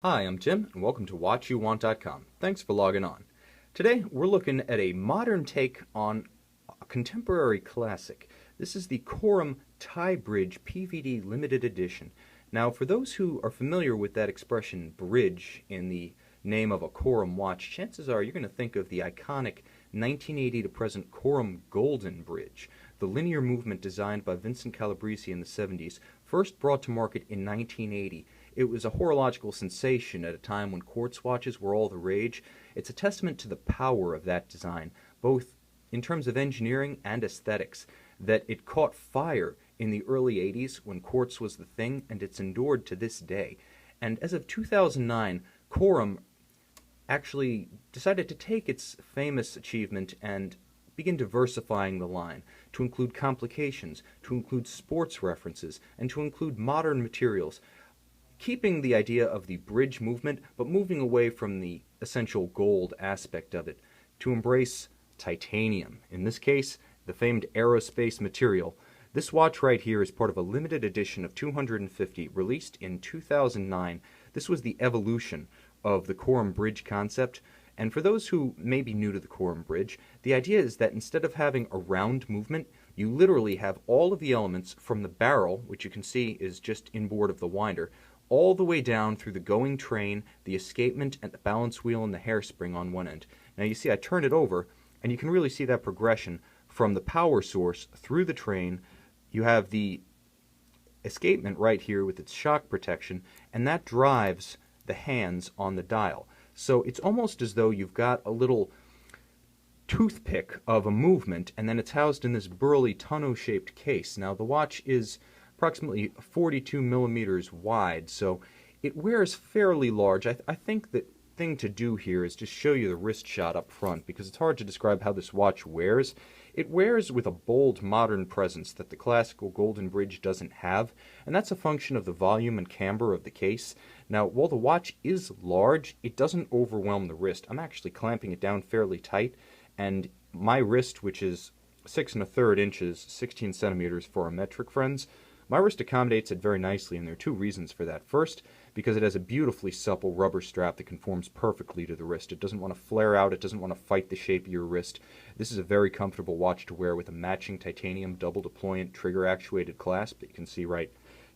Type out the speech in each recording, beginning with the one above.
Hi, I'm Tim, and welcome to WatchYouWant.com. Thanks for logging on. Today, we're looking at a modern take on a contemporary classic. This is the Corum T-Bridge PVD limited edition. Now, for those who are familiar with that expression, bridge, in the name of a Corum watch, chances are you're going to think of the iconic 1980 to present Corum Golden Bridge, the linear movement designed by Vincent Calabrese in the 70s, first brought to market in 1980. It was a horological sensation at a time when quartz watches were all the rage. It's a testament to the power of that design, both in terms of engineering and aesthetics, that it caught fire in the early 80s when quartz was the thing, and it's endured to this day. And as of 2009, Quorum actually decided to take its famous achievement and begin diversifying the line to include complications, to include sports references, and to include modern materials, keeping the idea of the bridge movement, but moving away from the essential gold aspect of it, to embrace titanium. In this case, the famed aerospace material. This watch right here is part of a limited edition of 250, released in 2009. This was the evolution of the Quorum bridge concept. And for those who may be new to the Quorum bridge, the idea is that instead of having a round movement, you literally have all of the elements from the barrel, which you can see is just inboard of the winder, all the way down through the going train, the escapement, and the balance wheel and the hairspring on one end. Now you see I turn it over, and you can really see that progression from the power source through the train. You have the escapement right here with its shock protection, and that drives the hands on the dial. So it's almost as though you've got a little toothpick of a movement, and then it's housed in this burly tonneau-shaped case. Now the watch is approximately 42 millimeters wide, so it wears fairly large. I think the thing to do here is just show you the wrist shot up front, because it's hard to describe how this watch wears. It wears with a bold modern presence that the classical Golden Bridge doesn't have, and that's a function of the volume and camber of the case. Now, while the watch is large, it doesn't overwhelm the wrist. I'm actually clamping it down fairly tight, and my wrist, which is 6 1/3 inches, 16 centimeters for our metric friends, my wrist accommodates it very nicely, and there are two reasons for that. First, because it has a beautifully supple rubber strap that conforms perfectly to the wrist. It doesn't want to flare out, it doesn't want to fight the shape of your wrist. This is a very comfortable watch to wear with a matching titanium double deployant trigger actuated clasp that you can see right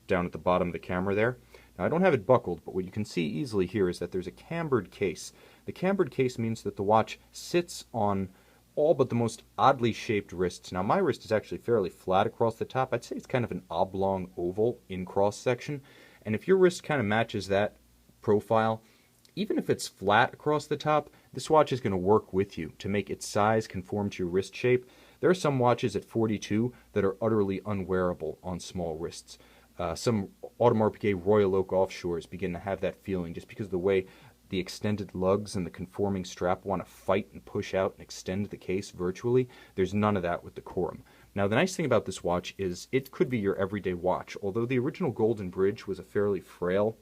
down at the bottom of the camera there. Now I don't have it buckled, but what you can see easily here is that there's a cambered case. The cambered case means that the watch sits on all but the most oddly shaped wrists. Now my wrist is actually fairly flat across the top. I'd say it's kind of an oblong oval in cross section, and if your wrist kind of matches that profile, even if it's flat across the top, this watch is going to work with you to make its size conform to your wrist shape. There are some watches at 42 that are utterly unwearable on small wrists. Some Audemars Piguet Royal Oak offshores begin to have that feeling just because of the way the extended lugs and the conforming strap want to fight and push out and extend the case virtually. There's none of that with the Quorum. Now the nice thing about this watch is it could be your everyday watch. Although the original Golden Bridge was a fairly frail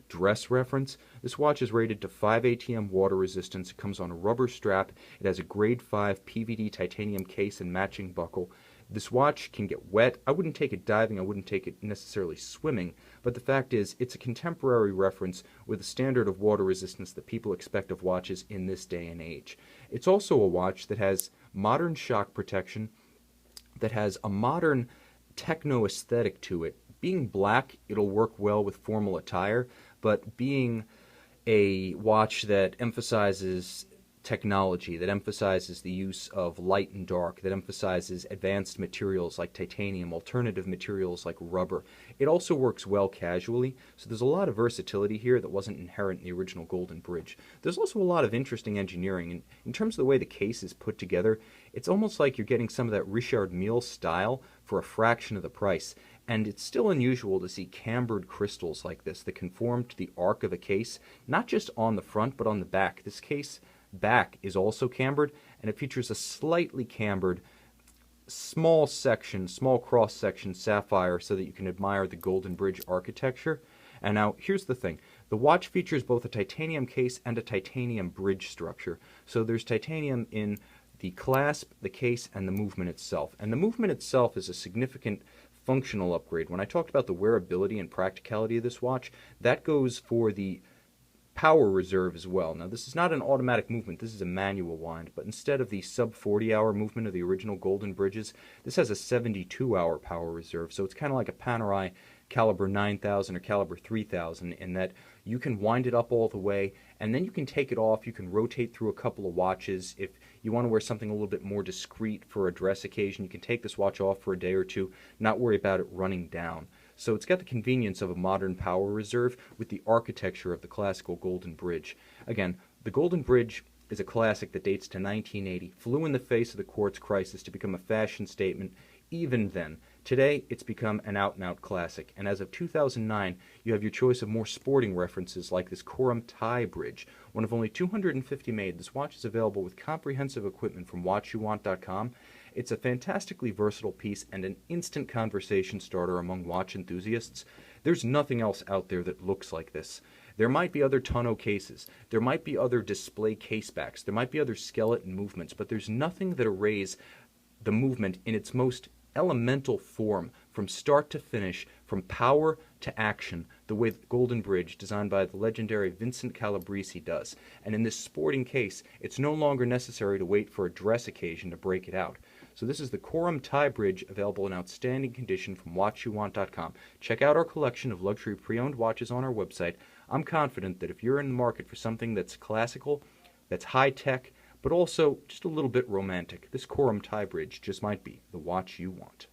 dress reference, this watch is rated to 5 ATM water resistance. It comes on a rubber strap. It has a grade 5 PVD titanium case and matching buckle. This watch can get wet. I wouldn't take it diving, I wouldn't take it necessarily swimming, but the fact is it's a contemporary reference with a standard of water resistance that people expect of watches in this day and age. It's also a watch that has modern shock protection, that has a modern techno aesthetic to it. Being black, it'll work well with formal attire, but being a watch that emphasizes technology, that emphasizes the use of light and dark, that emphasizes advanced materials like titanium, alternative materials like rubber. It also works well casually, so there's a lot of versatility here that wasn't inherent in the original Golden Bridge. There's also a lot of interesting engineering, and in terms of the way the case is put together, it's almost like you're getting some of that Richard Mille style for a fraction of the price. And it's still unusual to see cambered crystals like this that conform to the arc of a case, not just on the front but on the back. This case back is also cambered, and it features a slightly cambered small cross section sapphire so that you can admire the Golden Bridge architecture. And now here's the thing, the watch features both a titanium case and a titanium bridge structure. So there's titanium in the clasp, the case, and the movement itself. And the movement itself is a significant functional upgrade. When I talked about the wearability and practicality of this watch, that goes for the power reserve as well. Now, this is not an automatic movement, this is a manual wind, but instead of the sub 40-hour movement of the original Golden Bridges, this has a 72-hour power reserve. So it's kind of like a Panerai caliber 9000 or caliber 3000 in that you can wind it up all the way, and then you can take it off. You can rotate through a couple of watches. If you want to wear something a little bit more discreet for a dress occasion, you can take this watch off for a day or two, not worry about it running down. So it's got the convenience of a modern power reserve with the architecture of the classical Golden Bridge. Again, the Golden Bridge is a classic that dates to 1980, flew in the face of the Quartz Crisis to become a fashion statement even then. Today, it's become an out-and-out classic, and as of 2009, you have your choice of more sporting references like this Corum T-Bridge. One of only 250 made, this watch is available with comprehensive equipment from watchyouwant.com. It's a fantastically versatile piece and an instant conversation starter among watch enthusiasts. There's nothing else out there that looks like this. There might be other tonneau cases, there might be other display casebacks, there might be other skeleton movements, but there's nothing that arrays the movement in its most elemental form, from start to finish, from power to action, the way the Golden Bridge, designed by the legendary Vincent Calabrese, does. And in this sporting case, it's no longer necessary to wait for a dress occasion to break it out. So this is the Corum T-Bridge, available in outstanding condition from watchyouwant.com. Check out our collection of luxury pre-owned watches on our website. I'm confident that if you're in the market for something that's classical, that's high-tech, but also just a little bit romantic, this Corum T-Bridge just might be the watch you want.